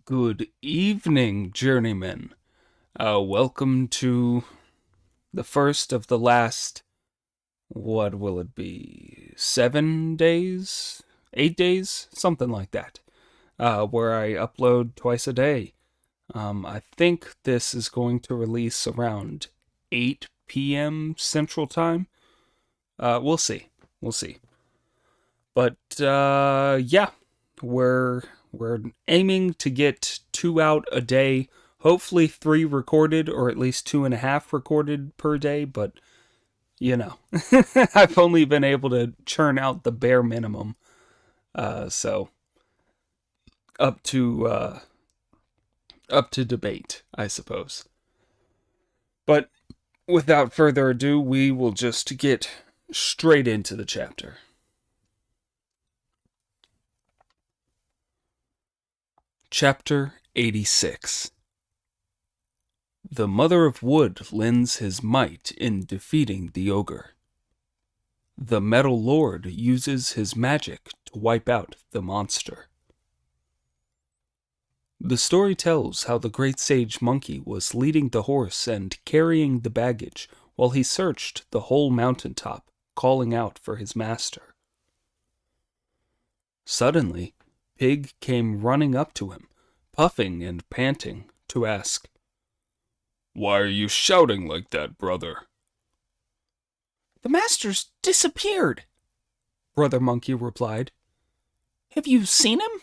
Good evening, journeymen. Welcome to the first of the last, what will it be, 7 days? 8 days? Something like that. Where I upload twice a day. I think this is going to release around 8 p.m. Central Time. We'll see. We'll see. But, yeah, we're we're aiming to get 2 out a day, hopefully 3 recorded, or at least 2.5 recorded per day, but you know, I've only been able to churn out the bare minimum. So up to debate, I suppose. But without further ado, we will just get straight into the chapter. Chapter 86. The Mother of Wood lends his might in defeating the ogre. The Metal Lord uses his magic to wipe out the monster. The story tells how the great sage monkey was leading the horse and carrying the baggage while he searched the whole mountaintop, calling out for his master. Suddenly, Pig came running up to him, puffing and panting, to ask, "Why are you shouting like that, brother?" "The master's disappeared," Brother Monkey replied. "Have you seen him?"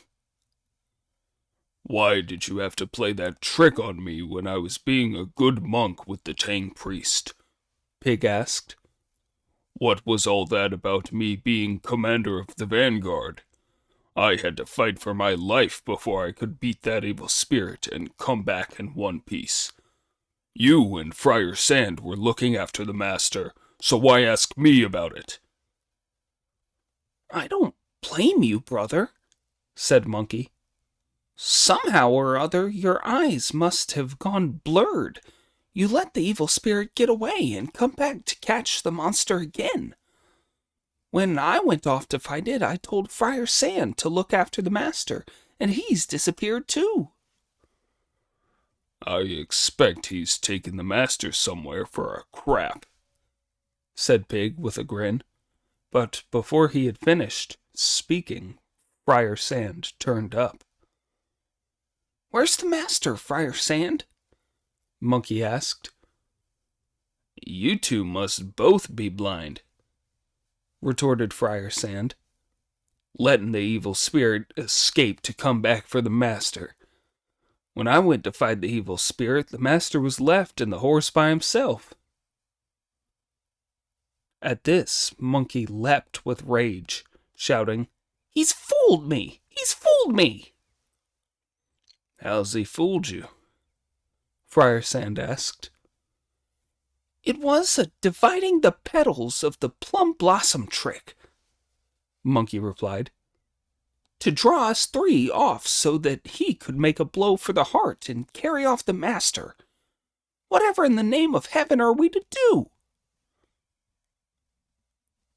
"Why did you have to play that trick on me when I was being a good monk with the Tang priest?" Pig asked. "What was all that about me being commander of the vanguard? I had to fight for my life before I could beat that evil spirit and come back in one piece. You and Friar Sand were looking after the master, so why ask me about it?" "I don't blame you, brother," said Monkey. "Somehow or other your eyes must have gone blurred. You let the evil spirit get away and come back to catch the monster again. When I went off to fight it, I told Friar Sand to look after the master, and he's disappeared too." "I expect he's taken the master somewhere for a crap," said Pig with a grin. But before he had finished speaking, Friar Sand turned up. "Where's the master, Friar Sand?" Monkey asked. "You two must both be blind," retorted Friar Sand. "Letting the evil spirit escape to come back for the master. When I went to fight the evil spirit, the master was left and the horse by himself." At this, Monkey leapt with rage, shouting, "He's fooled me! He's fooled me!" "How's he fooled you?" Friar Sand asked. "It was a dividing the petals of the plum blossom trick," Monkey replied, "to draw us 3 off so that he could make a blow for the heart and carry off the master. Whatever in the name of heaven are we to do?"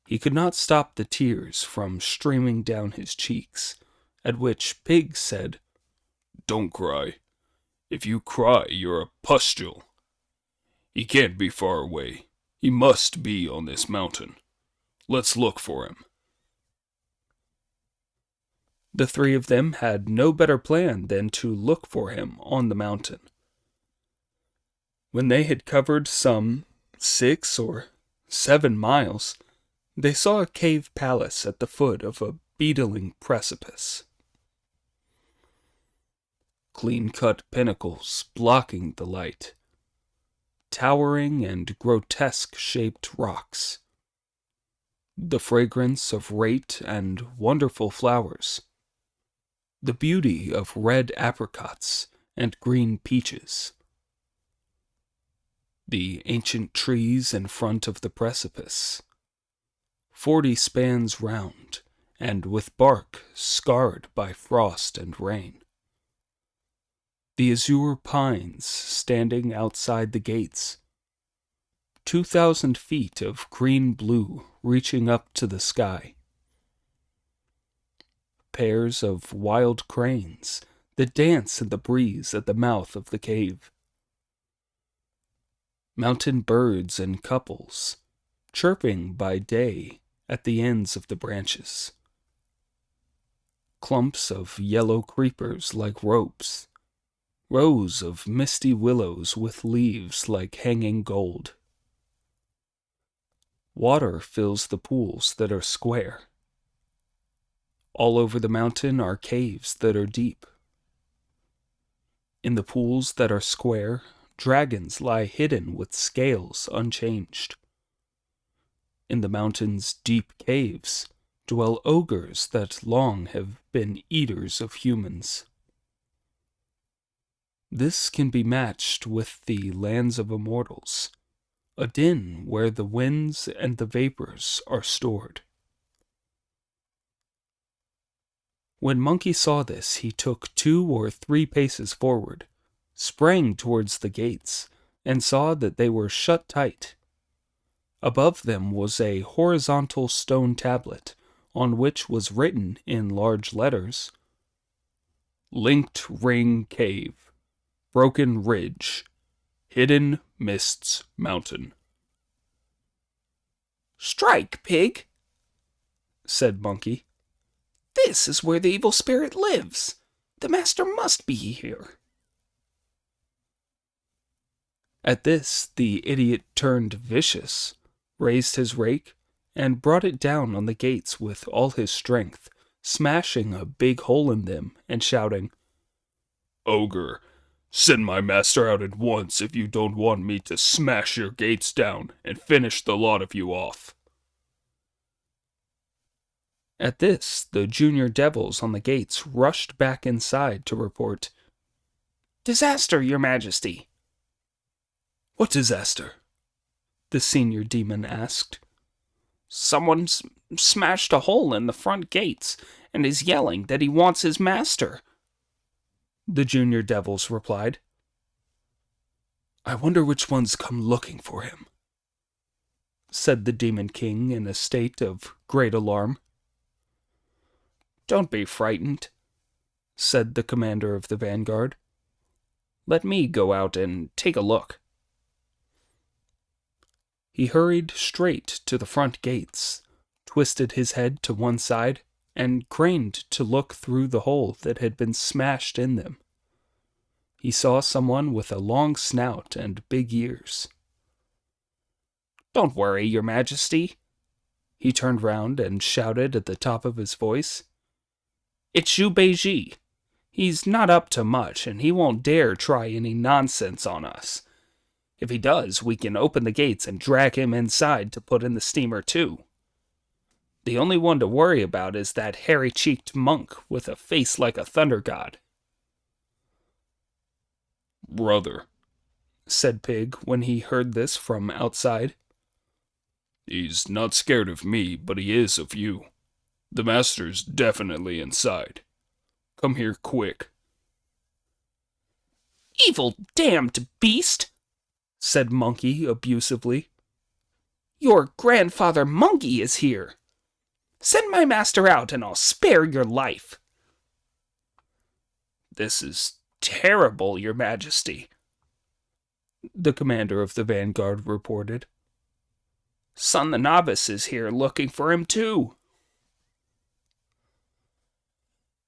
He could not stop the tears from streaming down his cheeks, at which Pig said, "Don't cry. If you cry, you're a pustule. He can't be far away. He must be on this mountain. Let's look for him." The 3 of them had no better plan than to look for him on the mountain. When they had covered some 6 or 7 miles, they saw a cave palace at the foot of a beetling precipice. Clean-cut pinnacles blocking the light. Towering and grotesque-shaped rocks. The fragrance of rate and wonderful flowers. The beauty of red apricots and green peaches. The ancient trees in front of the precipice. 40 spans round, and with bark scarred by frost and rain. The azure pines standing outside the gates. 2,000 feet of green-blue reaching up to the sky. Pairs of wild cranes that dance in the breeze at the mouth of the cave. Mountain birds in couples, chirping by day at the ends of the branches. Clumps of yellow creepers like ropes, rows of misty willows with leaves like hanging gold. Water fills the pools that are square. All over the mountain are caves that are deep. In the pools that are square, dragons lie hidden with scales unchanged. In the mountain's deep caves dwell ogres that long have been eaters of humans. This can be matched with the lands of immortals, a den where the winds and the vapors are stored. When Monkey saw this, he took 2 or 3 paces forward, sprang towards the gates, and saw that they were shut tight. Above them was a horizontal stone tablet, on which was written in large letters, "Linked Ring Cave, Broken Ridge, Hidden Mists Mountain." "Strike, pig," said Monkey. "This is where the evil spirit lives. The master must be here." At this, the idiot turned vicious, raised his rake, and brought it down on the gates with all his strength, smashing a big hole in them and shouting, "Ogre, send my master out at once if you don't want me to smash your gates down and finish the lot of you off." At this, the junior devils on the gates rushed back inside to report, "Disaster, your majesty." "What disaster?" the senior demon asked. "Someone's smashed a hole in the front gates and is yelling that he wants his master," the junior devils replied. "I wonder which one's come looking for him," said the Demon King in a state of great alarm. "Don't be frightened," said the commander of the vanguard. "Let me go out and take a look." He hurried straight to the front gates, twisted his head to one side, and craned to look through the hole that had been smashed in them. He saw someone with a long snout and big ears. "Don't worry, your majesty." He turned round and shouted at the top of his voice, "It's Zhu Beiji. He's not up to much, and he won't dare try any nonsense on us. If he does, we can open the gates and drag him inside to put in the steamer too. The only one to worry about is that hairy-cheeked monk with a face like a thunder god." "Brother," said Pig when he heard this from outside, "he's not scared of me, but he is of you. The master's definitely inside. Come here quick." "Evil damned beast," said Monkey abusively. "Your grandfather Monkey is here. Send my master out and I'll spare your life." "This is terrible, your majesty," the commander of the vanguard reported. "Son the Novice is here looking for him too."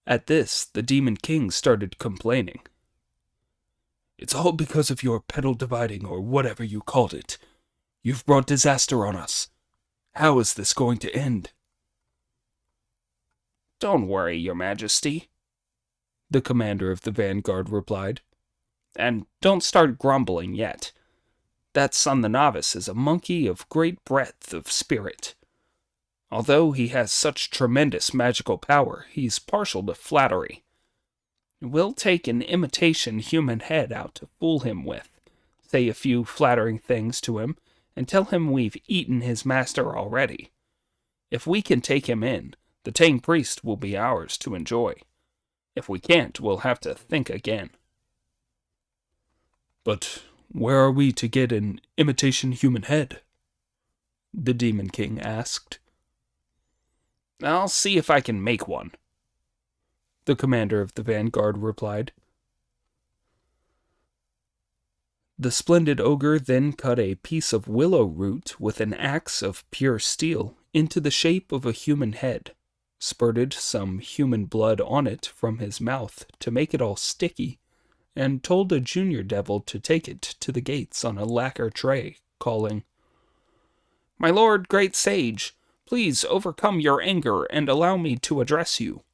At this, the Demon King started complaining. "It's all because of your pedal dividing, or whatever you called it. You've brought disaster on us. How is this going to end?" "Don't worry, your majesty," the commander of the vanguard replied. "And don't start grumbling yet. That Son the Novice is a monkey of great breadth of spirit. Although he has such tremendous magical power, he's partial to flattery. We'll take an imitation human head out to fool him with, say a few flattering things to him, and tell him we've eaten his master already. If we can take him in, the Tang priest will be ours to enjoy. If we can't, we'll have to think again." "But where are we to get an imitation human head?" the Demon King asked. "I'll see if I can make one." the commander of the vanguard replied. The splendid ogre then cut a piece of willow root with an axe of pure steel into the shape of a human head, spurted some human blood on it from his mouth to make it all sticky, and told a junior devil to take it to the gates on a lacquer tray, calling, "My lord great sage, please overcome your anger and allow me to address you."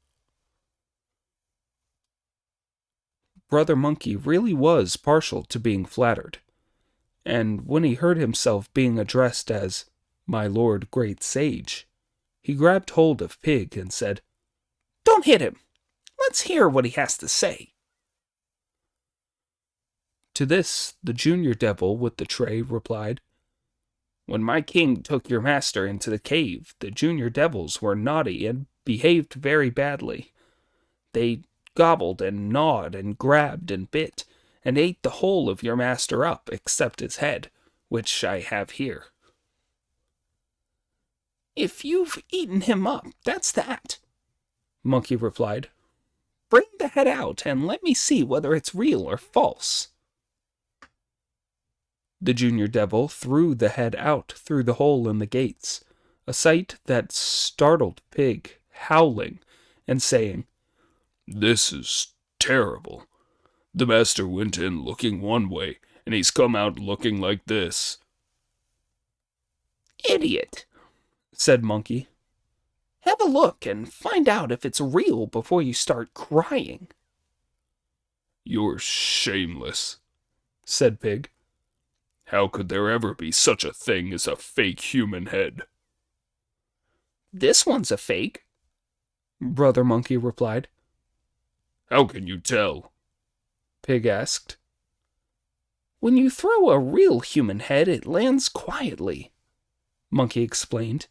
Brother Monkey really was partial to being flattered, and when he heard himself being addressed as "My lord great sage," he grabbed hold of Pig and said, "Don't hit him. Let's hear what he has to say." To this, the junior devil with the tray replied, "When my king took your master into the cave, the junior devils were naughty and behaved very badly. They gobbled and gnawed and grabbed and bit, and ate the whole of your master up except his head, which I have here." "If you've eaten him up, that's that," Monkey replied. "Bring the head out and let me see whether it's real or false." The junior devil threw the head out through the hole in the gates, a sight that startled Pig, howling and saying, "This is terrible. The master went in looking one way, and he's come out looking like this." "Idiot," said Monkey. "Have a look and find out if it's real before you start crying." "You're shameless," said Pig. "How could there ever be such a thing as a fake human head?" "This one's a fake," Brother Monkey replied. "How can you tell?" Pig asked. "When you throw a real human head, it lands quietly," Monkey explained.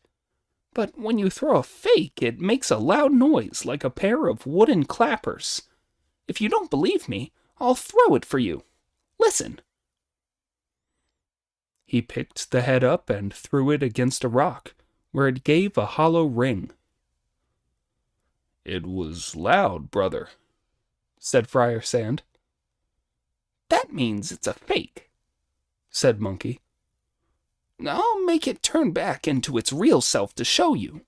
"But when you throw a fake, it makes a loud noise like a pair of wooden clappers. If you don't believe me, I'll throw it for you. Listen." He picked the head up and threw it against a rock, where it gave a hollow ring. "It was loud, brother," said Friar Sand. "That means it's a fake," said Monkey. "I'll make it turn back into its real self to show you."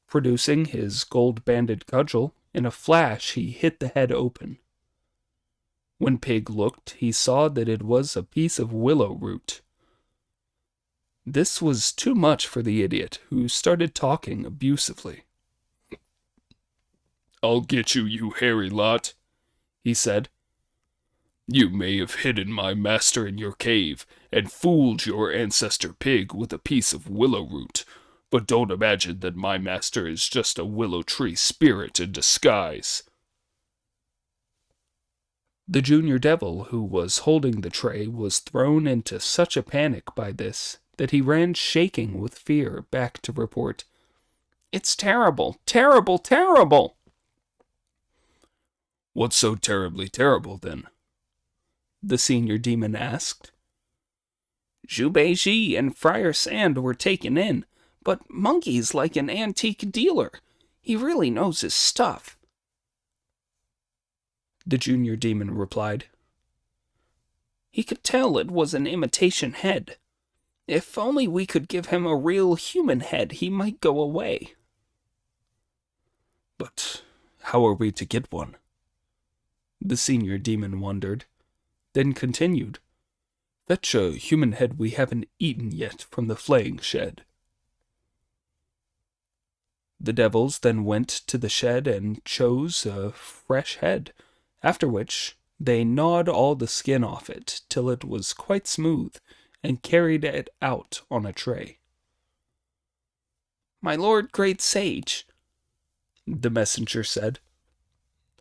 Producing his gold-banded cudgel, in a flash he hit the head open. When Pig looked, he saw that it was a piece of willow root. This was too much for the idiot, who started talking abusively. "I'll get you, you hairy lot," he said. "You may have hidden my master in your cave and fooled your ancestor Pig with a piece of willow root, but don't imagine that my master is just a willow tree spirit in disguise." The junior devil who was holding the tray was thrown into such a panic by this that he ran shaking with fear back to report, "It's terrible, terrible, terrible!" "What's so terribly terrible, then?" the senior demon asked. "Zhubeiji and Friar Sand were taken in, but Monkey's like an antique dealer. He really knows his stuff," the junior demon replied. "He could tell it was an imitation head. If only we could give him a real human head, he might go away." "But how are we to get one?" the senior demon wondered, then continued, "Fetch a human head we haven't eaten yet from the flaying shed." The devils then went to the shed and chose a fresh head, after which they gnawed all the skin off it till it was quite smooth, and carried it out on a tray. "My lord great sage," the messenger said,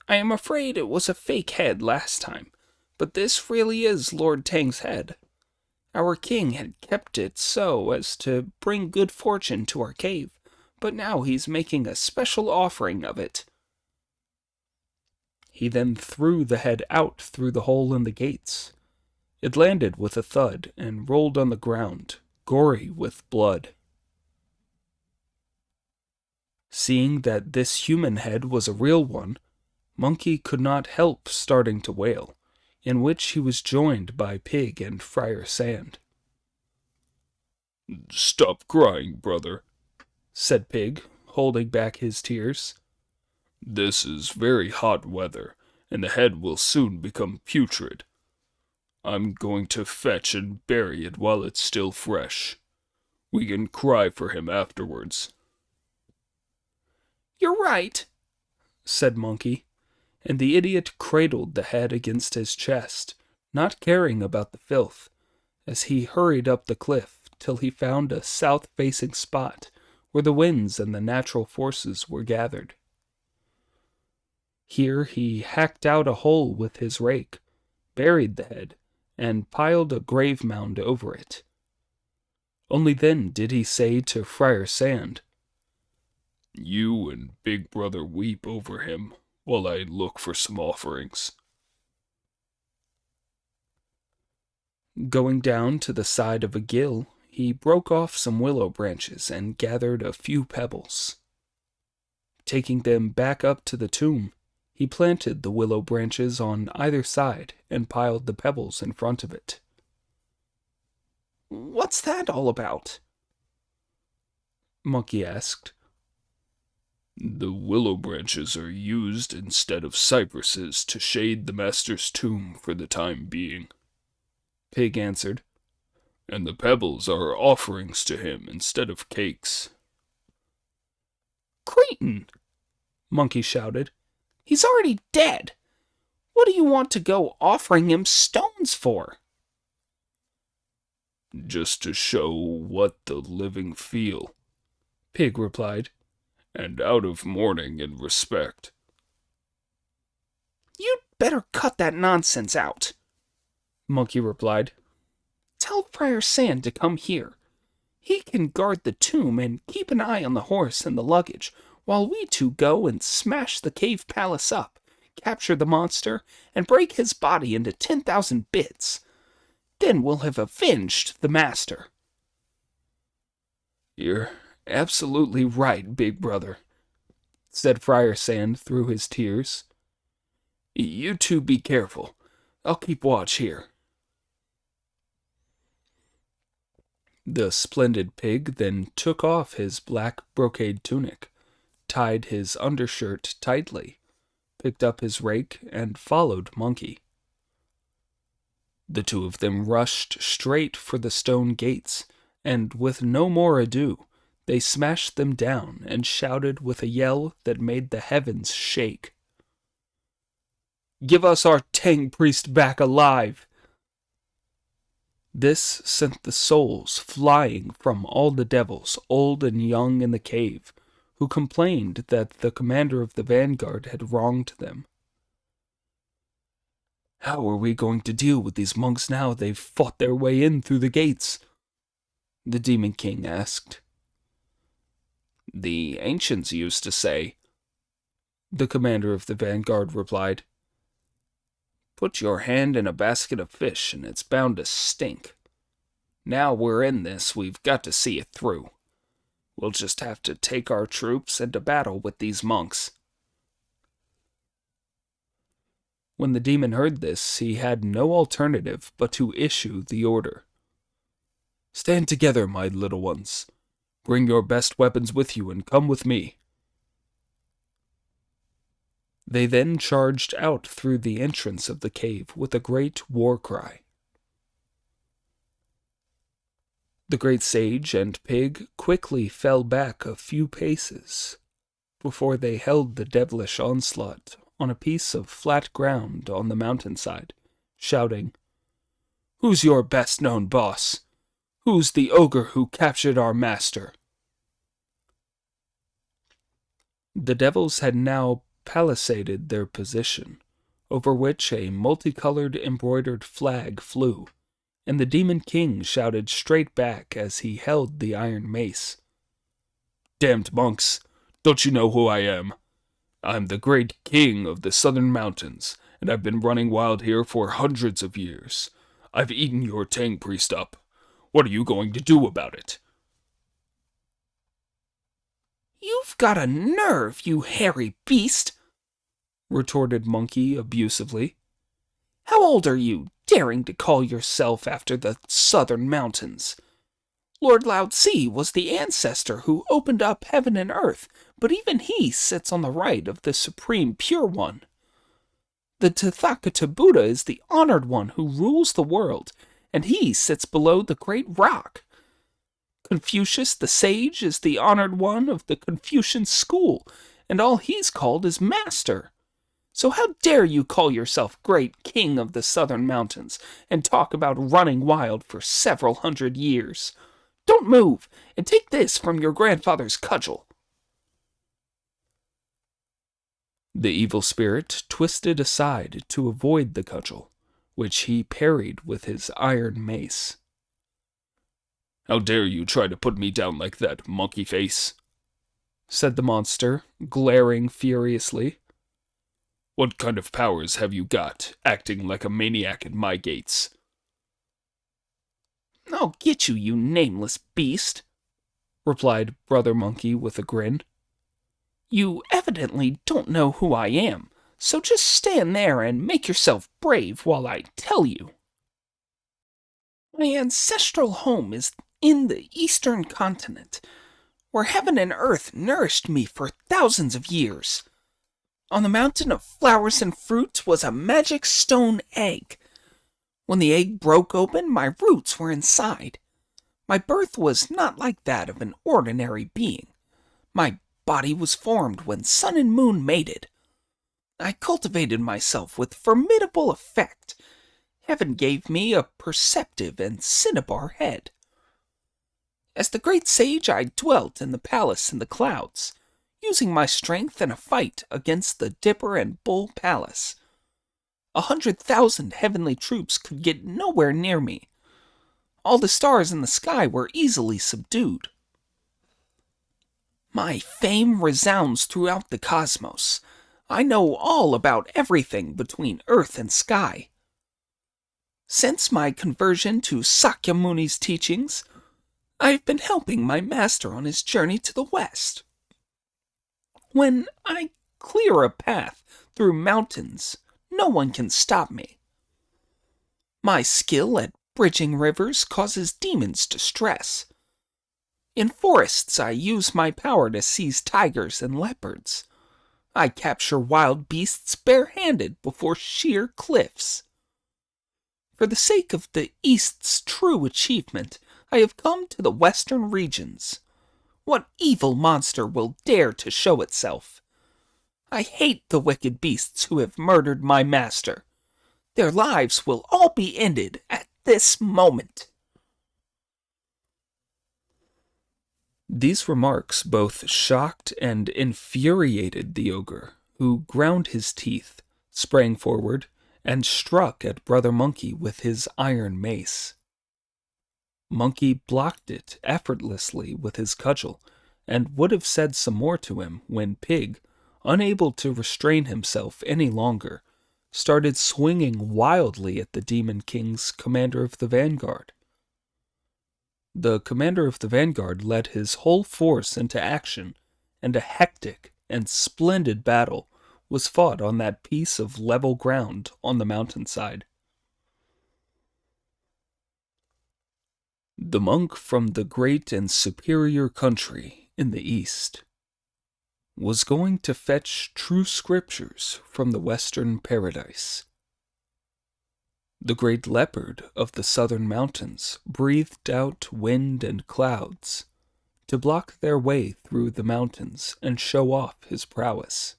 "I am afraid it was a fake head last time, but this really is Lord Tang's head. Our king had kept it so as to bring good fortune to our cave, but now he's making a special offering of it." He then threw the head out through the hole in the gates. It landed with a thud and rolled on the ground, gory with blood. Seeing that this human head was a real one, Monkey could not help starting to wail, in which he was joined by Pig and Friar Sand. "Stop crying, brother," said Pig, holding back his tears. "This is very hot weather, and the head will soon become putrid. I'm going to fetch and bury it while it's still fresh. We can cry for him afterwards." "You're right," said Monkey, and the idiot cradled the head against his chest, not caring about the filth, as he hurried up the cliff till he found a south-facing spot where the winds and the natural forces were gathered. Here he hacked out a hole with his rake, buried the head, and piled a grave mound over it. Only then did he say to Friar Sand, "You and Big Brother weep over him while I look for some offerings." Going down to the side of a gill, he broke off some willow branches and gathered a few pebbles. Taking them back up to the tomb, he planted the willow branches on either side and piled the pebbles in front of it. "What's that all about?" Monkey asked. "The willow branches are used instead of cypresses to shade the master's tomb for the time being," Pig answered. "And the pebbles are offerings to him instead of cakes." "Cretin!" Monkey shouted. "He's already dead. What do you want to go offering him stones for?" "Just to show what the living feel," Pig replied. "and out of mourning and respect." "You'd better cut that nonsense out," Monkey replied. "Tell Friar Sand to come here. He can guard the tomb and keep an eye on the horse and the luggage, while we two go and smash the cave palace up, capture the monster, and break his body into 10,000 bits. Then we'll have avenged the master." "You're absolutely right, Big Brother," said Friar Sand through his tears. "You two be careful. I'll keep watch here." The splendid Pig then took off his black brocade tunic, tied his undershirt tightly, picked up his rake, and followed Monkey. The two of them rushed straight for the stone gates, and with no more ado, they smashed them down and shouted with a yell that made the heavens shake. "Give us our Tang priest back alive!" This sent the souls flying from all the devils, old and young, in the cave, who complained that the commander of the vanguard had wronged them. "How are we going to deal with these monks now they've fought their way in through the gates?" the Demon King asked. "The ancients used to say," the commander of the vanguard replied, "put your hand in a basket of fish and it's bound to stink. Now we're in this, we've got to see it through. We'll just have to take our troops into battle with these monks." When the demon heard this, he had no alternative but to issue the order. "Stand together, my little ones. Bring your best weapons with you and come with me." They then charged out through the entrance of the cave with a great war cry. The great sage and Pig quickly fell back a few paces before they held the devilish onslaught on a piece of flat ground on the mountainside, shouting, "Who's your best-known boss? Who's the ogre who captured our master?" The devils had now palisaded their position, over which a multicolored embroidered flag flew, and the Demon King shouted straight back as he held the iron mace. "Damned monks, don't you know who I am? I'm the great king of the southern mountains, and I've been running wild here for hundreds of years. I've eaten your Tang priest up. What are you going to do about it?" "You've got a nerve, you hairy beast!" retorted Monkey abusively. "How old are you, daring to call yourself after the southern mountains? Lord Lao-Tse was the ancestor who opened up heaven and earth, but even he sits on the right of the Supreme Pure One. The Tathagata Buddha is the honored one who rules the world, and he sits below the great rock. Confucius the sage is the honored one of the Confucian school, and all he's called is master. So how dare you call yourself great king of the southern mountains and talk about running wild for several 100 years? Don't move, and take this from your grandfather's cudgel." The evil spirit twisted aside to avoid the cudgel, which he parried with his iron mace. "How dare you try to put me down like that, monkey face?" said the monster, glaring furiously. "What kind of powers have you got, acting like a maniac at my gates?" "I'll get you, you nameless beast," replied Brother Monkey with a grin. "You evidently don't know who I am, so just stand there and make yourself brave while I tell you. My ancestral home is in the eastern continent, where heaven and earth nourished me for thousands of years. On the mountain of flowers and fruit was a magic stone egg. When the egg broke open, my roots were inside. My birth was not like that of an ordinary being. My body was formed when sun and moon mated. I cultivated myself with formidable effect. Heaven gave me a perceptive and cinnabar head. As the great sage, I dwelt in the palace in the clouds, using my strength in a fight against the Dipper and Bull Palace. 100,000 heavenly troops could get nowhere near me. All the stars in the sky were easily subdued. My fame resounds throughout the cosmos. I know all about everything between earth and sky. Since my conversion to Sakyamuni's teachings, I've been helping my master on his journey to the west. When I clear a path through mountains, no one can stop me. My skill at bridging rivers causes demons distress. In forests, I use my power to seize tigers and leopards. I capture wild beasts barehanded before sheer cliffs. For the sake of the East's true achievement, I have come to the western regions. What evil monster will dare to show itself? I hate the wicked beasts who have murdered my master. Their lives will all be ended at this moment." These remarks both shocked and infuriated the ogre, who ground his teeth, sprang forward, and struck at Brother Monkey with his iron mace. Monkey blocked it effortlessly with his cudgel, and would have said some more to him when Pig, unable to restrain himself any longer, started swinging wildly at the Demon King's commander of the vanguard. The commander of the vanguard led his whole force into action, and a hectic and splendid battle was fought on that piece of level ground on the mountainside. The monk from the great and superior country in the east was going to fetch true scriptures from the western paradise. The great leopard of the southern mountains breathed out wind and clouds to block their way through the mountains and show off his prowess.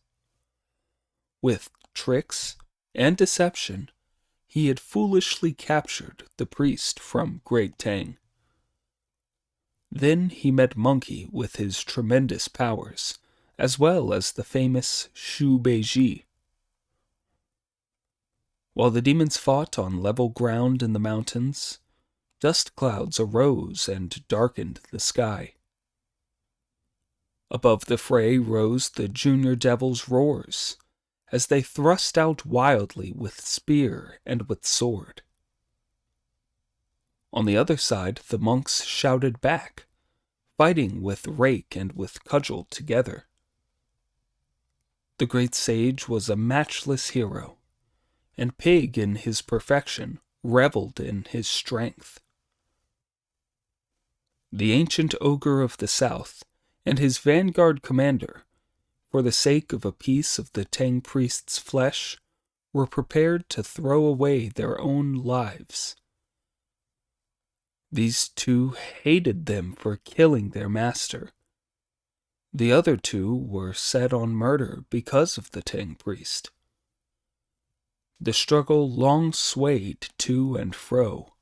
With tricks and deception, he had foolishly captured the priest from Great Tang. Then he met Monkey with his tremendous powers, as well as the famous Shu Beiji. While the demons fought on level ground in the mountains, dust clouds arose and darkened the sky. Above the fray rose the junior devils' roars, as they thrust out wildly with spear and with sword. On the other side, the monks shouted back, fighting with rake and with cudgel together. The great sage was a matchless hero, and Pig in his perfection reveled in his strength. The ancient ogre of the south and his vanguard commander, for the sake of a piece of the Tang priest's flesh, were prepared to throw away their own lives. These two hated them for killing their master. The other two were set on murder because of the Tang priest. The struggle long swayed to and fro,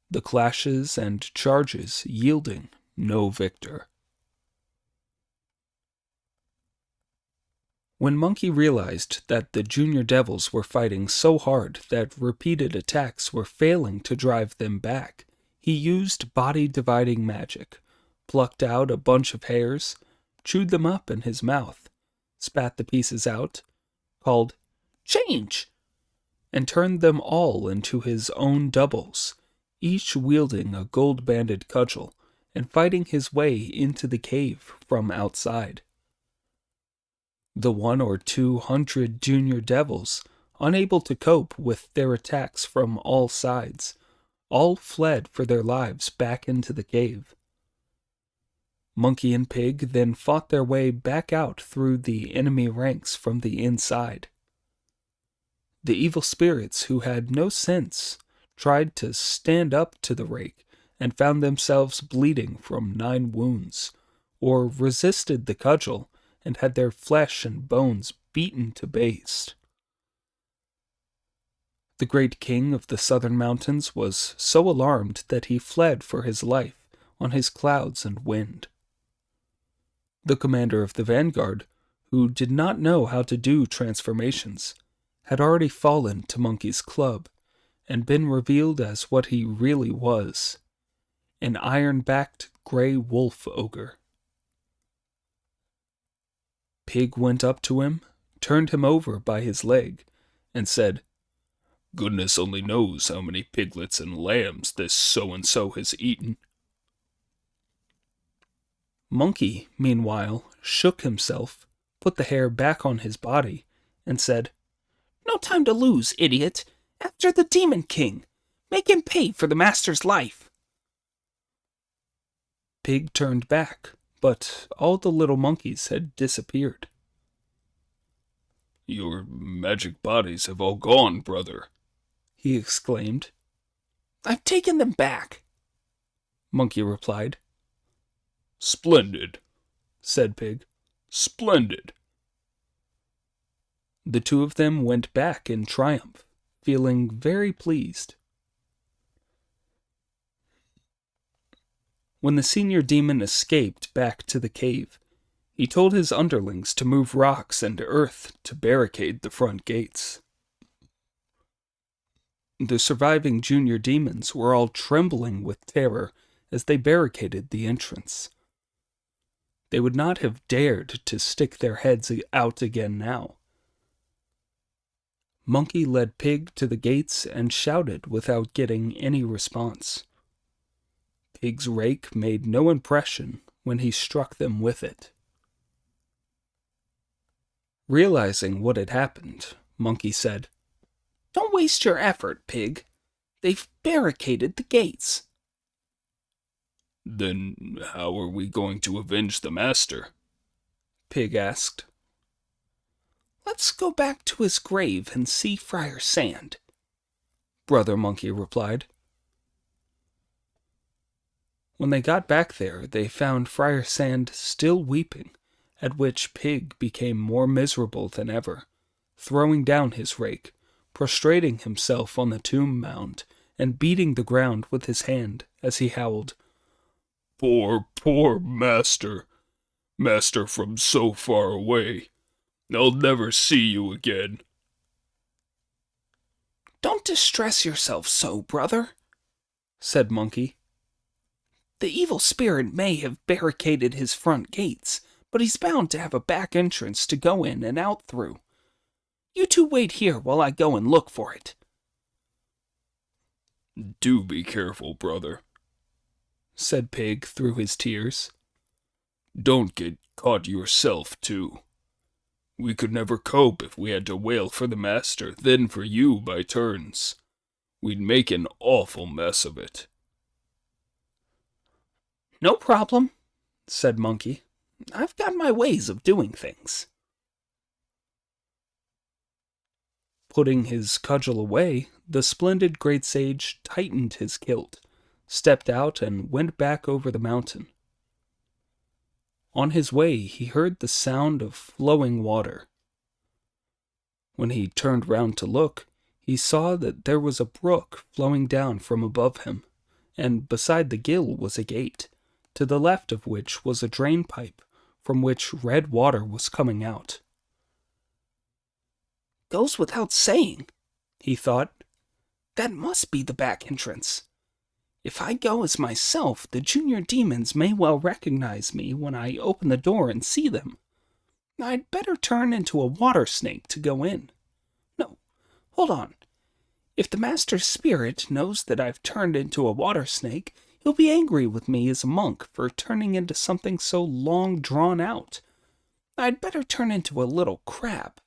the clashes and charges yielding no victor. When Monkey realized that the junior devils were fighting so hard that repeated attacks were failing to drive them back, he used body-dividing magic, plucked out a bunch of hairs, chewed them up in his mouth, spat the pieces out, called, "Change!" and turned them all into his own doubles, each wielding a gold-banded cudgel and fighting his way into the cave from outside. The 100 or 200 junior devils, unable to cope with their attacks from all sides, all fled for their lives back into the cave. Monkey and Pig then fought their way back out through the enemy ranks from the inside. The evil spirits who had no sense tried to stand up to the rake and found themselves bleeding from 9 wounds, or resisted the cudgel and had their flesh and bones beaten to paste. The great king of the southern mountains was so alarmed that he fled for his life on his clouds and wind. The commander of the vanguard, who did not know how to do transformations, had already fallen to Monkey's club and been revealed as what he really was, an iron-backed gray wolf ogre. Pig went up to him, turned him over by his leg, and said, "Goodness only knows how many piglets and lambs this so-and-so has eaten." Monkey, meanwhile, shook himself, put the hair back on his body, and said, "No time to lose, idiot. After the Demon King. Make him pay for the master's life." Pig turned back, but all the little monkeys had disappeared. "Your magic bodies have all gone, brother," he exclaimed. "I've taken them back," Monkey replied. "Splendid," said Pig. "Splendid." The two of them went back in triumph, feeling very pleased. When the senior demon escaped back to the cave, he told his underlings to move rocks and earth to barricade the front gates. The surviving junior demons were all trembling with terror as they barricaded the entrance. They would not have dared to stick their heads out again now. Monkey led Pig to the gates and shouted without getting any response. Pig's rake made no impression when he struck them with it. Realizing what had happened, Monkey said, "Don't waste your effort, Pig. They've barricaded the gates." "Then how are we going to avenge the master?" Pig asked. "Let's go back to his grave and see Friar Sand," Brother Monkey replied. When they got back there, they found Friar Sand still weeping, at which Pig became more miserable than ever, throwing down his rake, prostrating himself on the tomb mound, and beating the ground with his hand as he howled, "Poor, poor master! Master from so far away! I'll never see you again." "Don't distress yourself so, brother," said Monkey. "The evil spirit may have barricaded his front gates, but he's bound to have a back entrance to go in and out through. You two wait here while I go and look for it." "Do be careful, brother," said Pig through his tears. Don't get caught yourself, too. We could never cope if we had to wail for the master, then for you by turns. We'd make an awful mess of it. No problem, said Monkey. I've got my ways of doing things. Putting his cudgel away, the splendid great sage tightened his kilt, stepped out, and went back over the mountain. On his way, he heard the sound of flowing water. When he turned round to look, he saw that there was a brook flowing down from above him, and beside the gill was a gate, to the left of which was a drain pipe, from which red water was coming out. Goes without saying, he thought. That must be the back entrance. If I go as myself, the junior demons may well recognize me when I open the door and see them. I'd better turn into a water snake to go in. No, hold on. If the master's spirit knows that I've turned into a water snake, he'll be angry with me as a monk for turning into something so long drawn out. I'd better turn into a little crab.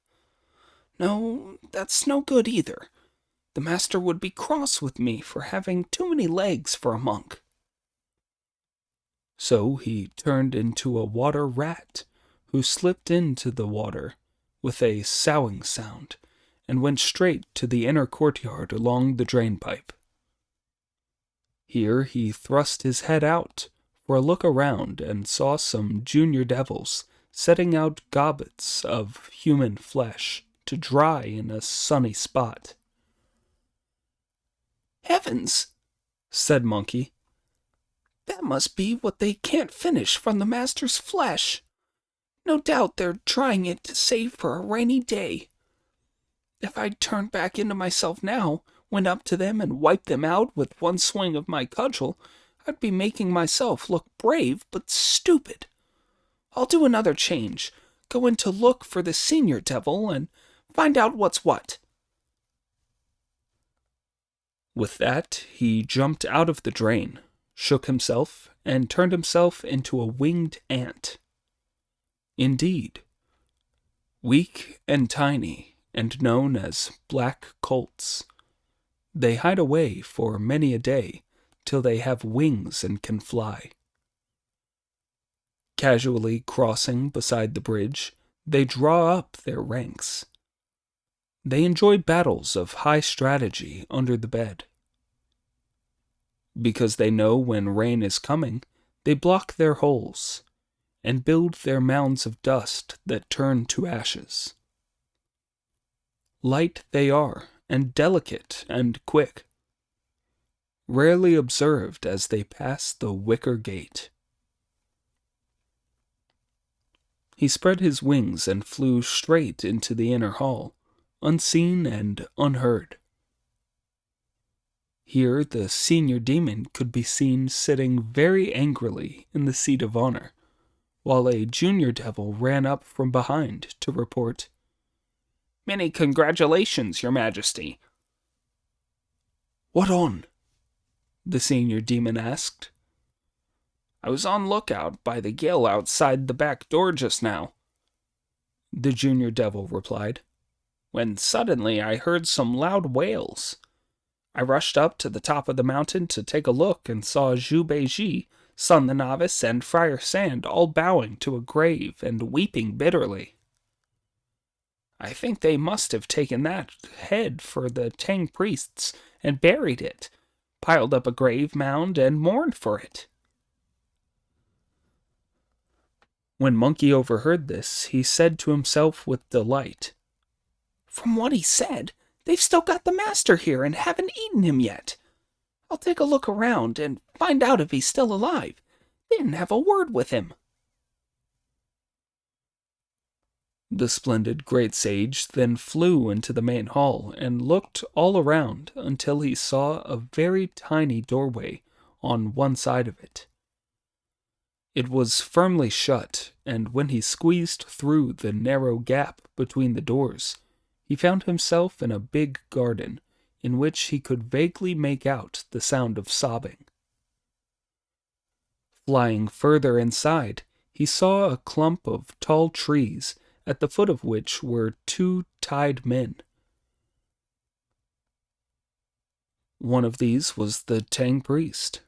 No, that's no good either. The master would be cross with me for having too many legs for a monk. So he turned into a water rat, who slipped into the water with a soughing sound, and went straight to the inner courtyard along the drain pipe. Here he thrust his head out for a look around and saw some junior devils setting out gobbets of human flesh to dry in a sunny spot. Heavens, said Monkey. That must be what they can't finish from the master's flesh. No doubt they're drying it to save for a rainy day. If I'd turned back into myself now, went up to them and wiped them out with one swing of my cudgel, I'd be making myself look brave but stupid. I'll do another change, go in to look for the senior devil and find out what's what. With that, he jumped out of the drain, shook himself, and turned himself into a winged ant. Indeed, weak and tiny, and known as black colts, they hide away for many a day till they have wings and can fly. Casually crossing beside the bridge, they draw up their ranks. They enjoy battles of high strategy under the bed. Because they know when rain is coming, they block their holes and build their mounds of dust that turn to ashes. Light they are, and delicate and quick, rarely observed as they pass the wicker gate. He spread his wings and flew straight into the inner hall, unseen and unheard. Here the senior demon could be seen sitting very angrily in the seat of honor, while a junior devil ran up from behind to report, "Many congratulations, Your Majesty." "What on?" the senior demon asked. "I was on lookout by the gill outside the back door just now," the junior devil replied, "when suddenly I heard some loud wails. I rushed up to the top of the mountain to take a look and saw Zhu Beiji, Son the Novice, and Friar Sand all bowing to a grave and weeping bitterly. I think they must have taken that head for the Tang priests and buried it, piled up a grave mound, and mourned for it." When Monkey overheard this, he said to himself with delight, "From what he said, they've still got the master here and haven't eaten him yet. I'll take a look around and find out if he's still alive, then have a word with him." The splendid great sage then flew into the main hall and looked all around until he saw a very tiny doorway on one side of it. It was firmly shut, and when he squeezed through the narrow gap between the doors, he found himself in a big garden in which he could vaguely make out the sound of sobbing. Flying further inside, he saw a clump of tall trees, at the foot of which were 2 tied men. One of these was the Tang priest.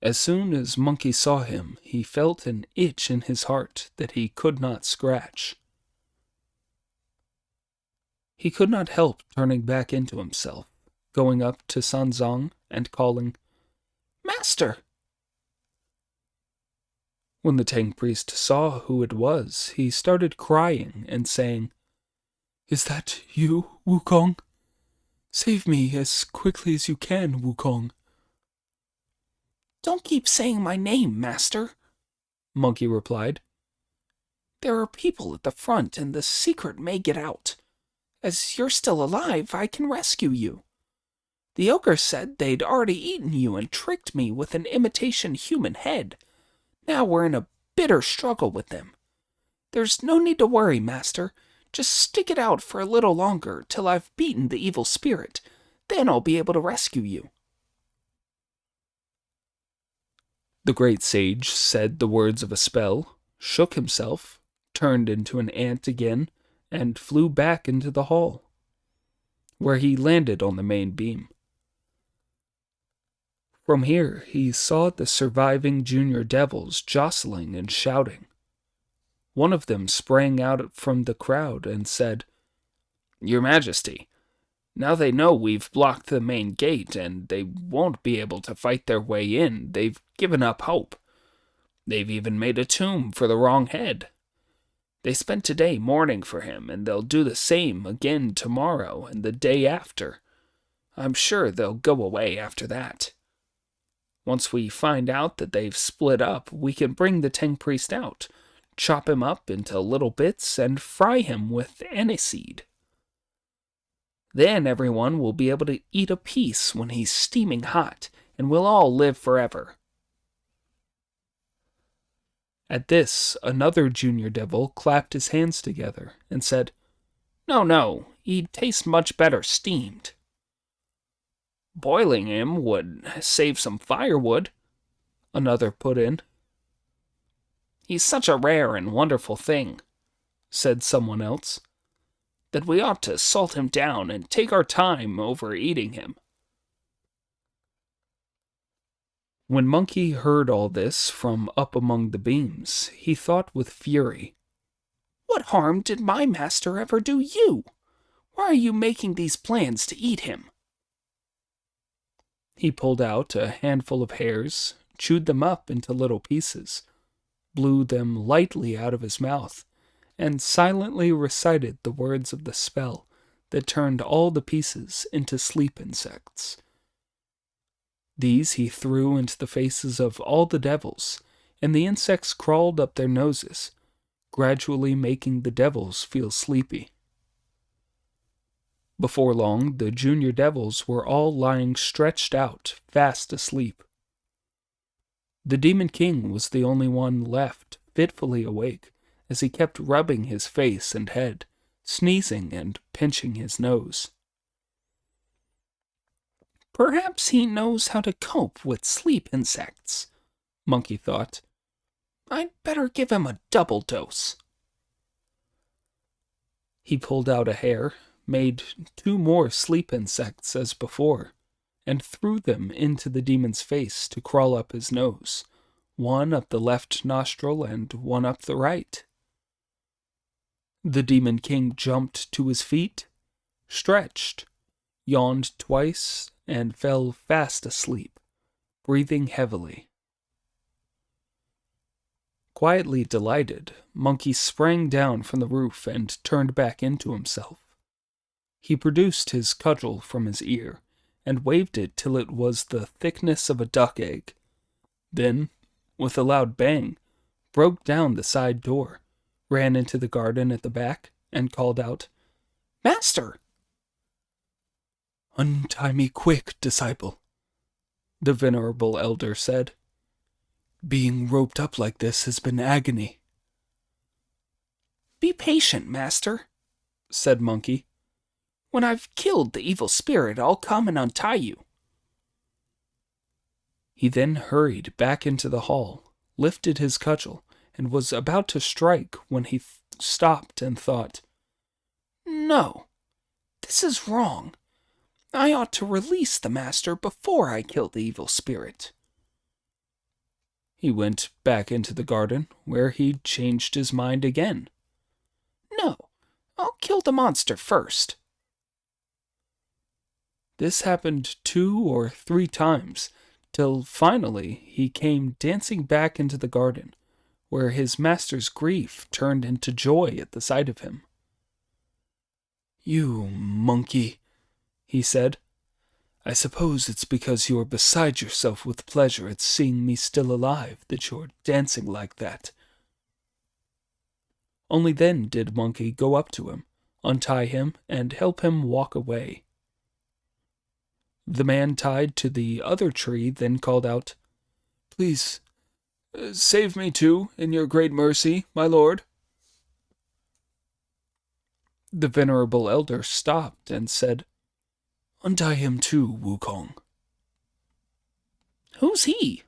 As soon as Monkey saw him, he felt an itch in his heart that he could not scratch. He could not help turning back into himself, going up to Sanzong and calling, "Master!" When the Tang priest saw who it was, he started crying and saying, "Is that you, Wukong? Save me as quickly as you can, Wukong." "Don't keep saying my name, Master," Monkey replied. "There are people at the front and the secret may get out. As you're still alive, I can rescue you. The ogre said they'd already eaten you and tricked me with an imitation human head. Now we're in a bitter struggle with them. There's no need to worry, Master. Just stick it out for a little longer till I've beaten the evil spirit. Then I'll be able to rescue you." The great sage said the words of a spell, shook himself, turned into an ant again, and flew back into the hall, where he landed on the main beam. From here, he saw the surviving junior devils jostling and shouting. One of them sprang out from the crowd and said, "Your Majesty, now they know we've blocked the main gate and they won't be able to fight their way in. They've given up hope. They've even made a tomb for the wrong head. They spent today mourning for him, and they'll do the same again tomorrow and the day after. I'm sure they'll go away after that. Once we find out that they've split up, we can bring the Tang priest out, chop him up into little bits, and fry him with aniseed. Then everyone will be able to eat a piece when he's steaming hot, and we'll all live forever." At this, another junior devil clapped his hands together and said, No, he'd taste much better steamed." "Boiling him would save some firewood," another put in. "He's such a rare and wonderful thing," said someone else, "that we ought to salt him down and take our time over eating him." When Monkey heard all this from up among the beams, he thought with fury, "What harm did my master ever do you? Why are you making these plans to eat him?" He pulled out a handful of hairs, chewed them up into little pieces, blew them lightly out of his mouth, and silently recited the words of the spell that turned all the pieces into sleep insects. These he threw into the faces of all the devils, and the insects crawled up their noses, gradually making the devils feel sleepy. Before long, the junior devils were all lying stretched out, fast asleep. The Demon King was the only one left, fitfully awake, as he kept rubbing his face and head, sneezing and pinching his nose. "Perhaps he knows how to cope with sleep insects," Monkey thought. "I'd better give him a double dose." He pulled out a hair, made 2 more sleep insects as before, and threw them into the demon's face to crawl up his nose, one up the left nostril and one up the right. The Demon King jumped to his feet, stretched, yawned twice, and fell fast asleep, breathing heavily. Quietly delighted, Monkey sprang down from the roof and turned back into himself. He produced his cudgel from his ear, and waved it till it was the thickness of a duck egg. Then, with a loud bang, broke down the side door, ran into the garden at the back, and called out, "Master!" "Untie me quick, disciple," the venerable elder said. "Being roped up like this has been agony." "Be patient, Master," said Monkey. "When I've killed the evil spirit, I'll come and untie you." He then hurried back into the hall, lifted his cudgel, and was about to strike when he stopped and thought, "No, this is wrong. I ought to release the master before I kill the evil spirit." He went back into the garden, where he changed his mind again. "No, I'll kill the monster first." This happened 2 or 3 times, till finally he came dancing back into the garden, where his master's grief turned into joy at the sight of him. "You monkey," he said. "I suppose it's because you are beside yourself with pleasure at seeing me still alive that you're dancing like that." Only then did Monkey go up to him, untie him, and help him walk away. The man tied to the other tree then called out, "Please, save me too, in your great mercy, my lord." The venerable elder stopped and said, "Untie him too, Wukong." "Who's he?"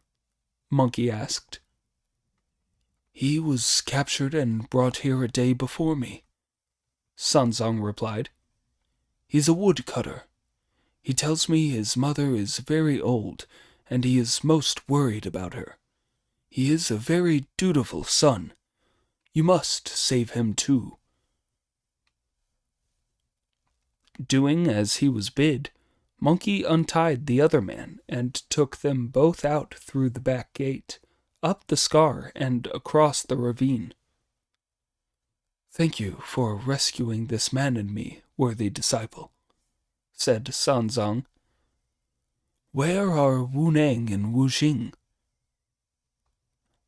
Monkey asked. "He was captured and brought here a day before me," Sanzong replied. "He's a woodcutter. He tells me his mother is very old, and he is most worried about her. He is a very dutiful son. You must save him too." Doing as he was bid, Monkey untied the other man and took them both out through the back gate, up the scar, and across the ravine. "Thank you for rescuing this man and me, worthy disciple," said Sanzong. "Where are Wu Neng and Wu Jing?"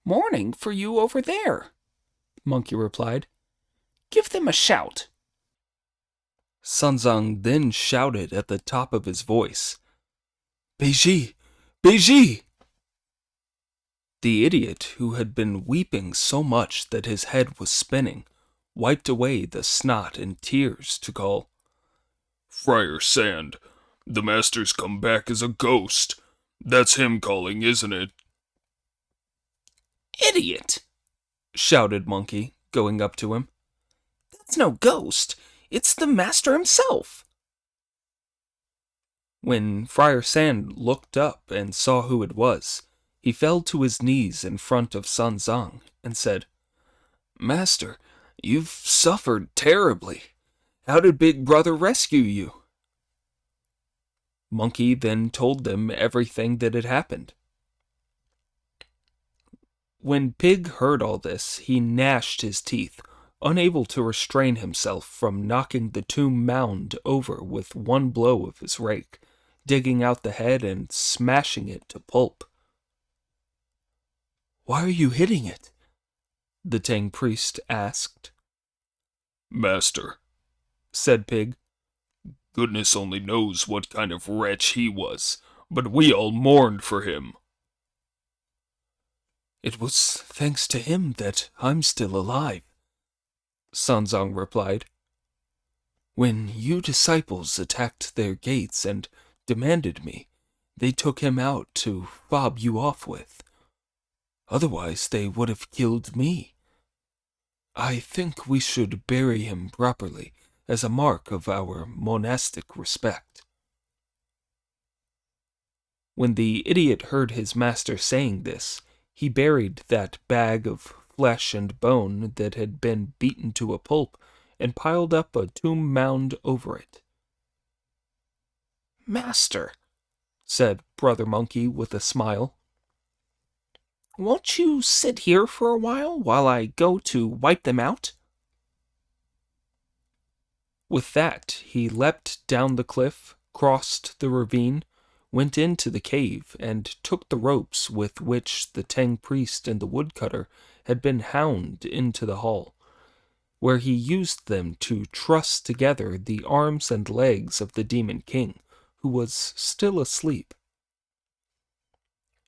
"Mourning for you over there," Monkey replied. "Give them a shout." Sanzong then shouted at the top of his voice, "Beiji! Beiji!" The idiot, who had been weeping so much that his head was spinning, wiped away the snot and tears to call, Friar Sand, the master's come back as a ghost. That's him calling, isn't it? "Idiot!" shouted Monkey, going up to him. "That's no ghost. It's the master himself." When Friar Sand looked up and saw who it was, he fell to his knees in front of Sanzong and said, "Master, you've suffered terribly. How did Big Brother rescue you?" Monkey then told them everything that had happened. When Pig heard all this, he gnashed his teeth, unable to restrain himself from knocking the tomb mound over with one blow of his rake, digging out the head and smashing it to pulp. "Why are you hitting it?" the Tang priest asked. Master, said Pig. Goodness only knows what kind of wretch he was, but we all mourned for him. "It was thanks to him that I'm still alive," Sanzong replied. "When you disciples attacked their gates and demanded me, they took him out to fob you off with. Otherwise they would have killed me. I think we should bury him properly as a mark of our monastic respect." When the idiot heard his master saying this, he buried that bag of flesh and bone that had been beaten to a pulp and piled up a tomb mound over it. "Master," said Brother Monkey with a smile, "won't you sit here for a while I go to wipe them out?" With that, he leapt down the cliff, crossed the ravine, went into the cave, and took the ropes with which the Tang priest and the woodcutter had been hound into the hall, where he used them to truss together the arms and legs of the Demon King, who was still asleep.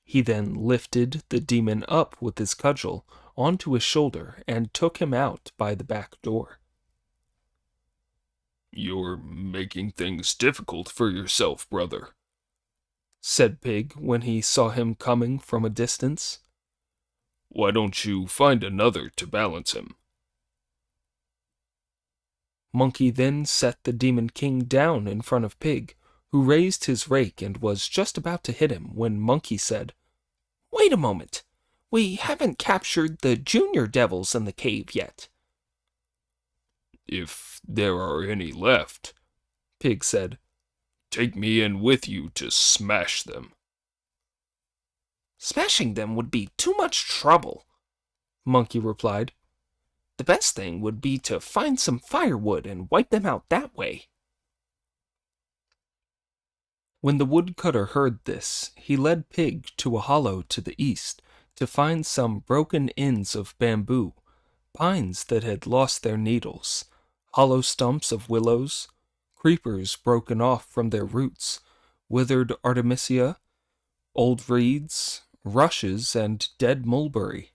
He then lifted the demon up with his cudgel onto his shoulder and took him out by the back door. You're making things difficult for yourself, brother, said Pig when he saw him coming from a distance. "Why don't you find another to balance him?" Monkey then set the Demon King down in front of Pig, who raised his rake and was just about to hit him when Monkey said, "Wait a moment. We haven't captured the junior devils in the cave yet." "If there are any left," Pig said, "take me in with you to smash them." "Smashing them would be too much trouble," Monkey replied. "The best thing would be to find some firewood and wipe them out that way." When the woodcutter heard this, he led Pig to a hollow to the east to find some broken ends of bamboo, pines that had lost their needles, hollow stumps of willows, creepers broken off from their roots, withered artemisia, old reeds, rushes, and dead mulberry.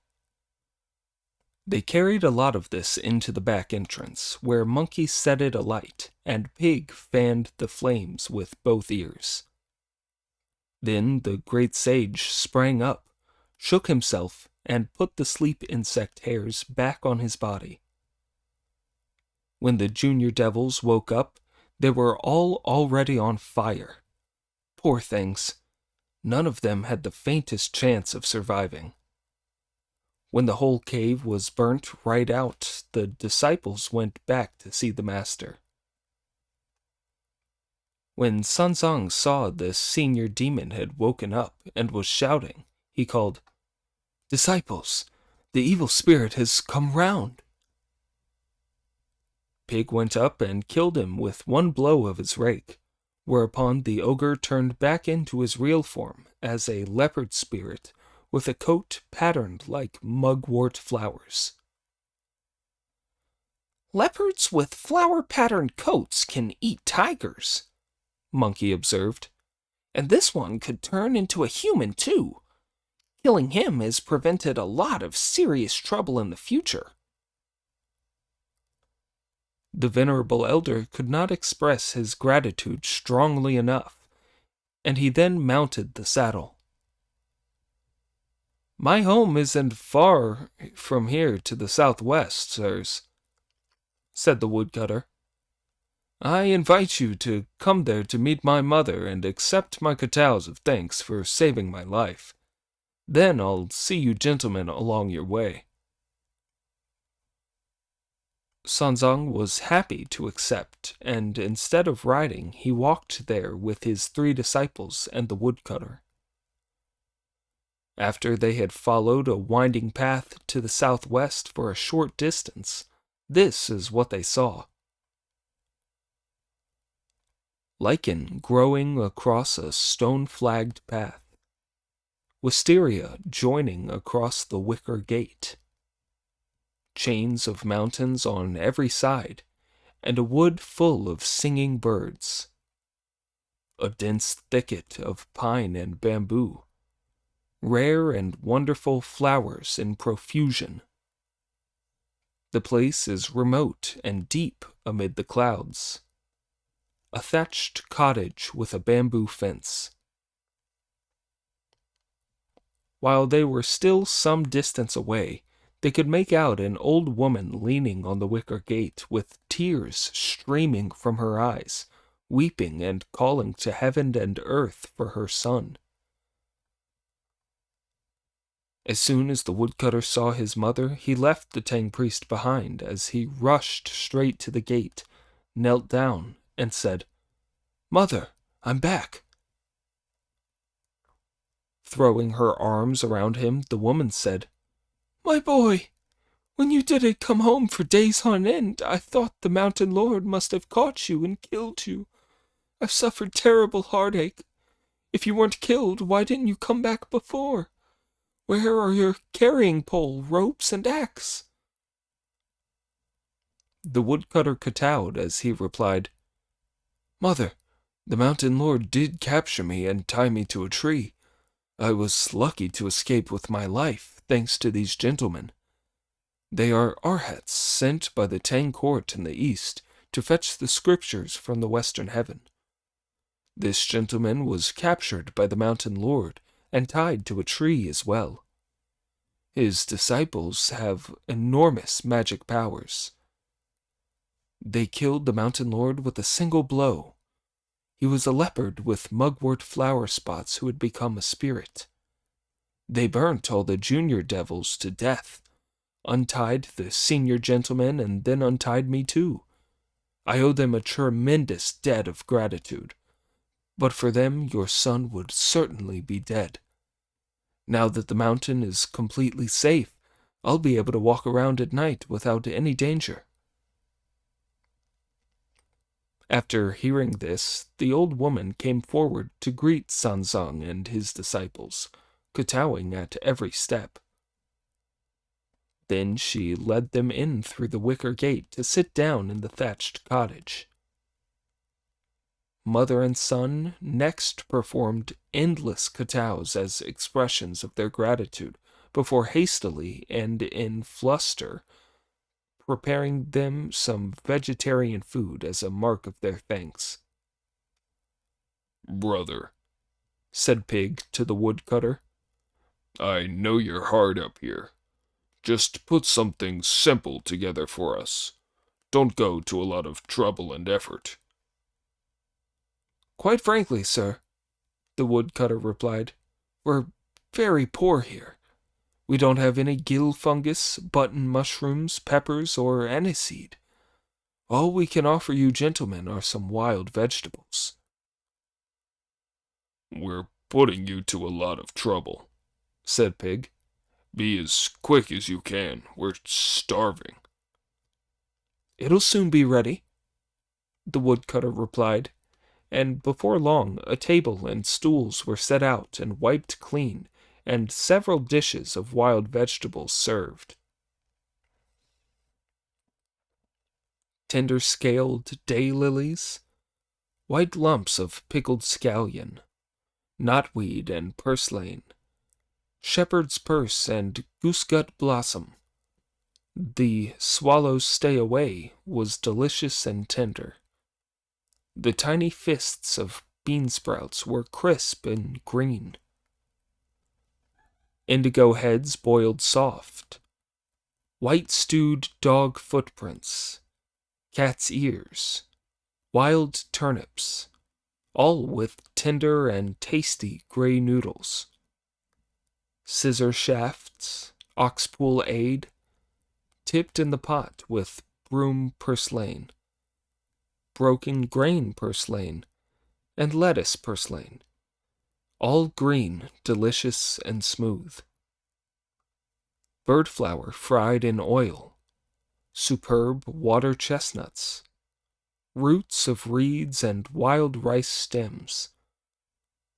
They carried a lot of this into the back entrance, where Monkey set it alight, and Pig fanned the flames with both ears. Then the great sage sprang up, shook himself, and put the sleep insect hairs back on his body. When the junior devils woke up, they were all already on fire. Poor things! None of them had the faintest chance of surviving. When the whole cave was burnt right out, the disciples went back to see the master. When Sanzang saw the senior demon had woken up and was shouting, he called, "Disciples, the evil spirit has come round." Pig went up and killed him with one blow of his rake, whereupon the ogre turned back into his real form as a leopard spirit with a coat patterned like mugwort flowers. "Leopards with flower-patterned coats can eat tigers," Monkey observed, "and this one could turn into a human, too. Killing him has prevented a lot of serious trouble in the future." The venerable elder could not express his gratitude strongly enough, and he then mounted the saddle. "My home isn't far from here to the southwest, sirs," said the woodcutter. "I invite you to come there to meet my mother and accept my kowtows of thanks for saving my life. Then I'll see you gentlemen along your way." Sanzang was happy to accept, and instead of riding, he walked there with his 3 disciples and the woodcutter. After they had followed a winding path to the southwest for a short distance, this is what they saw. Lichen growing across a stone-flagged path. Wisteria joining across the wicker gate. Chains of mountains on every side, and a wood full of singing birds. A dense thicket of pine and bamboo. Rare and wonderful flowers in profusion. The place is remote and deep amid the clouds. A thatched cottage with a bamboo fence. While they were still some distance away, they could make out an old woman leaning on the wicker gate with tears streaming from her eyes, weeping and calling to heaven and earth for her son. As soon as the woodcutter saw his mother, he left the Tang priest behind as he rushed straight to the gate, knelt down, and said, "Mother, I'm back." Throwing her arms around him, the woman said, "My boy, when you didn't come home for days on end, I thought the mountain lord must have caught you and killed you. I've suffered terrible heartache. If you weren't killed, why didn't you come back before? Where are your carrying pole, ropes, and axe?" The woodcutter kowtowed as he replied, "Mother, the mountain lord did capture me and tie me to a tree. I was lucky to escape with my life, thanks to these gentlemen. They are arhats sent by the Tang court in the east to fetch the scriptures from the western heaven. This gentleman was captured by the mountain lord and tied to a tree as well. His disciples have enormous magic powers. They killed the mountain lord with a single blow. He was a leopard with mugwort flower spots who had become a spirit. They burnt all the junior devils to death, untied the senior gentleman, and then untied me too. I owe them a tremendous debt of gratitude. But for them, your son would certainly be dead. Now that the mountain is completely safe, I'll be able to walk around at night without any danger." After hearing this, the old woman came forward to greet Sanzang and his disciples, kowtowing at every step. Then she led them in through the wicker gate to sit down in the thatched cottage. Mother and son next performed endless kowtows as expressions of their gratitude before hastily and in fluster preparing them some vegetarian food as a mark of their thanks. "Brother," said Pig to the woodcutter, "I know you're hard up here. Just put something simple together for us. Don't go to a lot of trouble and effort." "Quite frankly, sir," the woodcutter replied, "we're very poor here. We don't have any gill fungus, button mushrooms, peppers, or aniseed. All we can offer you gentlemen are some wild vegetables." "We're putting you to a lot of trouble," said Pig. "Be as quick as you can. We're starving." "It'll soon be ready," the woodcutter replied, and before long a table and stools were set out and wiped clean, and several dishes of wild vegetables served. Tender-scaled daylilies, white lumps of pickled scallion, knotweed and purslane, shepherd's purse and goosegut blossom. The swallow's stay away was delicious and tender. The tiny fists of bean sprouts were crisp and green. Indigo heads boiled soft, white stewed dog footprints, cat's ears, wild turnips, all with tender and tasty gray noodles. Scissor shafts, oxpool ade, tipped in the pot with broom purslane, broken grain purslane, and lettuce purslane, all green, delicious, and smooth. Bird flower fried in oil, superb water chestnuts, roots of reeds and wild rice stems,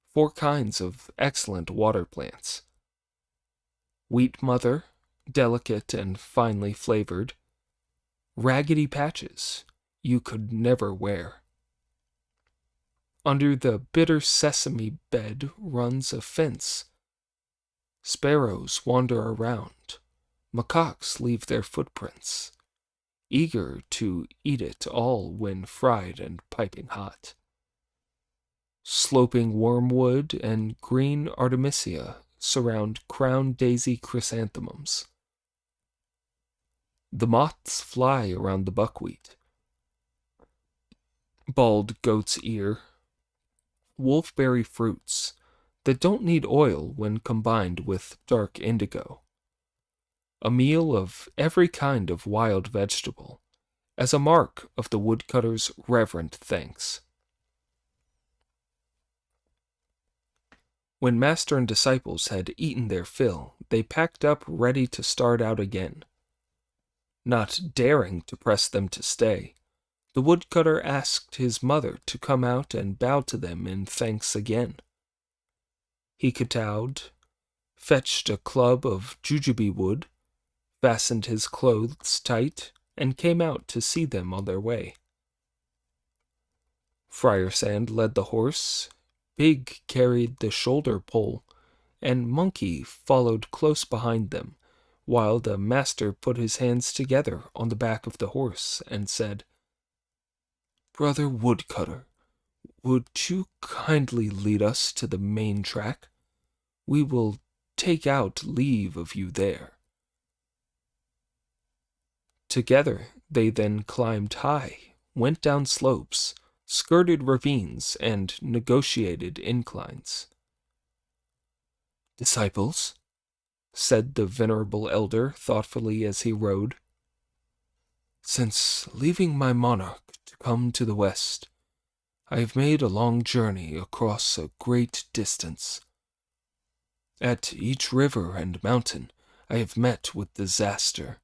4 kinds of excellent water plants, wheat mother, delicate and finely flavored, raggedy patches you could never wear. Under the bitter sesame bed runs a fence. Sparrows wander around. Macaques leave their footprints, eager to eat it all when fried and piping hot. Sloping wormwood and green artemisia surround crown daisy chrysanthemums. The moths fly around the buckwheat. Bald goat's ear, wolfberry fruits that don't need oil when combined with dark indigo. A meal of every kind of wild vegetable, as a mark of the woodcutter's reverent thanks. When master and disciples had eaten their fill, they packed up ready to start out again. Not daring to press them to stay, the woodcutter asked his mother to come out and bow to them in thanks again. He kowtowed, fetched a club of jujube wood, fastened his clothes tight, and came out to see them on their way. Friar Sand led the horse, Pig carried the shoulder pole, and Monkey followed close behind them, while the master put his hands together on the back of the horse and said, "Brother Woodcutter, Would you kindly lead us to the main track? We will take out leave of you there." Together they then climbed high, went down slopes, skirted ravines, and negotiated inclines. "Disciples," said the venerable elder thoughtfully as he rode, "since leaving my monarch to come to the west, I have made a long journey across a great distance. At each river and mountain I have met with disaster,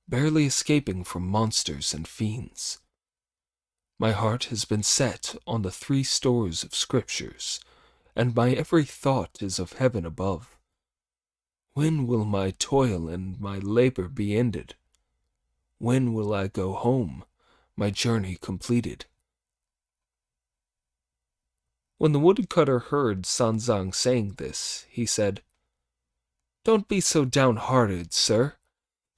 barely escaping from monsters and fiends. My heart has been set on the 3 stores of scriptures, and my every thought is of heaven above. When will my toil and my labor be ended? When will I go home, my journey completed?" When the woodcutter heard Sanzang saying this, he said, "Don't be so downhearted, sir.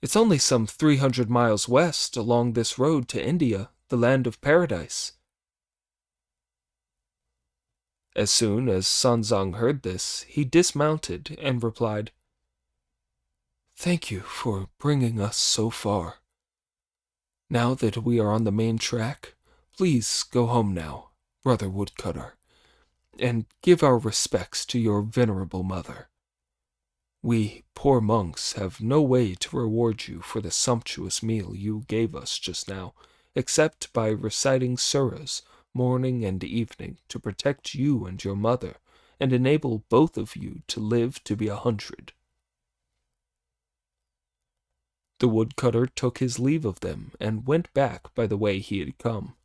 It's only some 300 miles west along this road to India, the land of paradise." As soon as Sanzang heard this, he dismounted and replied, "Thank you for bringing us so far. Now that we are on the main track, please go home now, brother woodcutter, and give our respects to your venerable mother. We poor monks have no way to reward you for the sumptuous meal you gave us just now, except by reciting surahs morning and evening to protect you and your mother, and enable both of you to live to be 100. The woodcutter took his leave of them and went back by the way he had come.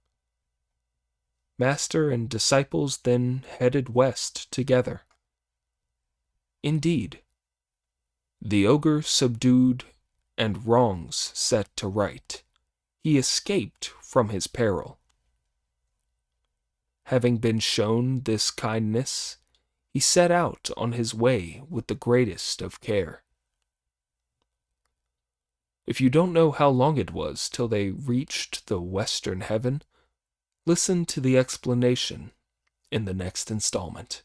Master and disciples then headed west together. Indeed, the ogre subdued and wrongs set to right, he escaped from his peril. Having been shown this kindness, he set out on his way with the greatest of care. If you don't know how long it was till they reached the western heaven, listen to the explanation in the next installment.